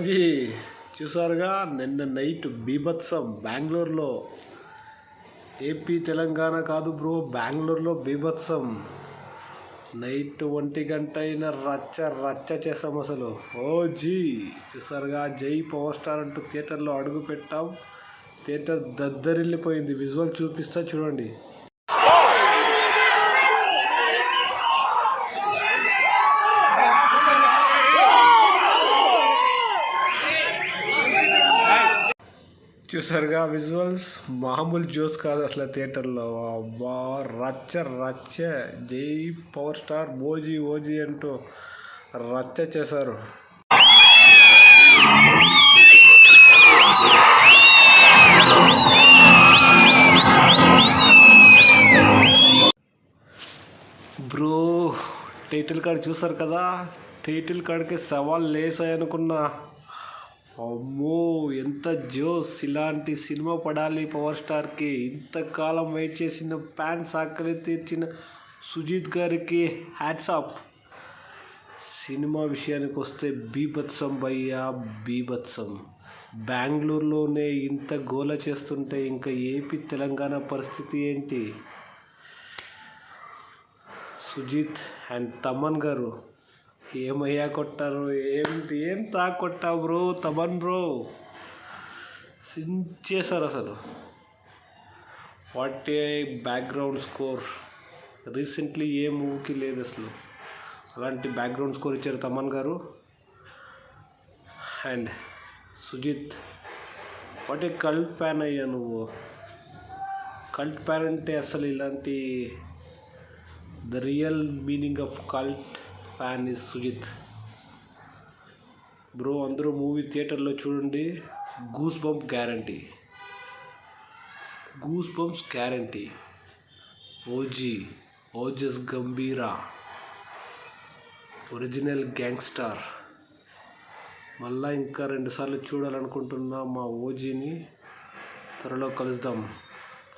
OG చూసారుగా, నిన్న night బీభత్సం బెంగళూరులో. ఏపీ తెలంగాణ కాదు బ్రో, బెంగళూరులో బీభత్సం. నైట్ 1 గంట అయినా రచ్చ రచ్చ చేసాం అసలు. ఓజీ చూసారుగా, జై పవర్ స్టార్ అంటూ థియేటర్లో అడుగు పెట్టాం. థియేటర్ దద్దరిల్లిపోయింది. విజువల్ చూపిస్తా చూడండి. చూసారుగా విజువల్స్, మామూలు జోస్ కాదు అసలు థియేటర్లో. అబ్బా రచ్చ రచ్చ, జై పవర్ స్టార్ ఓజీ ఓజీ అంటూ రచ్చ చేశారు. బ్రో టైటిల్ కార్డ్ చూసారు కదా, టైటిల్ కార్డ్కి సవాల్ లేసాయి అనుకున్నా. అమ్మో ఎంత జోస్! ఇలాంటి సినిమా పడాలి పవర్ స్టార్కి. ఇంతకాలం వెయిట్ చేసిన ఫ్యాన్స్ ఆకలి తీర్చిన సుజిత్ గారికి హ్యాట్స్ ఆఫ్. సినిమా విషయానికి వస్తే బీభత్సం భయ్యా, బీభత్సం. బెంగళూరులోనే ఇంత గోల చేస్తుంటే ఇంకా ఏపీ తెలంగాణ పరిస్థితి ఏంటి? సుజిత్ అండ్ తమన్ గారు ఏమయ్యా కొట్టారు, ఏం కొట్టావు బ్రో తమన్ బ్రో, సించేశారు అసలు. What a background score, recently ఏ మూవీకి లేదు అసలు అలాంటి బ్యాక్గ్రౌండ్ స్కోర్ ఇచ్చారు Thaman garu. And Sujeeth, what a cult fan అయ్యా నువ్వు. కల్ట్ ఫ్యాన్ అంటే అసలు ఇలాంటి the real meaning of cult fan is Sujeeth bro. అందరూ మూవీ థియేటర్లో చూడండి. Goose bump guarantee, goose bumps guarantee. OG, Ojas Gambheera, original gangster. మళ్ళా ఇంకా 2 సార్లు చూడాలనుకుంటున్నా మా ఓజీని. త్వరలో కలుద్దాం.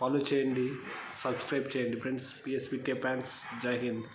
ఫాలో చేయండి, సబ్స్క్రైబ్ చేయండి ఫ్రెండ్స్. పిఎస్పీకే ఫ్యాన్స్, జై హింద్.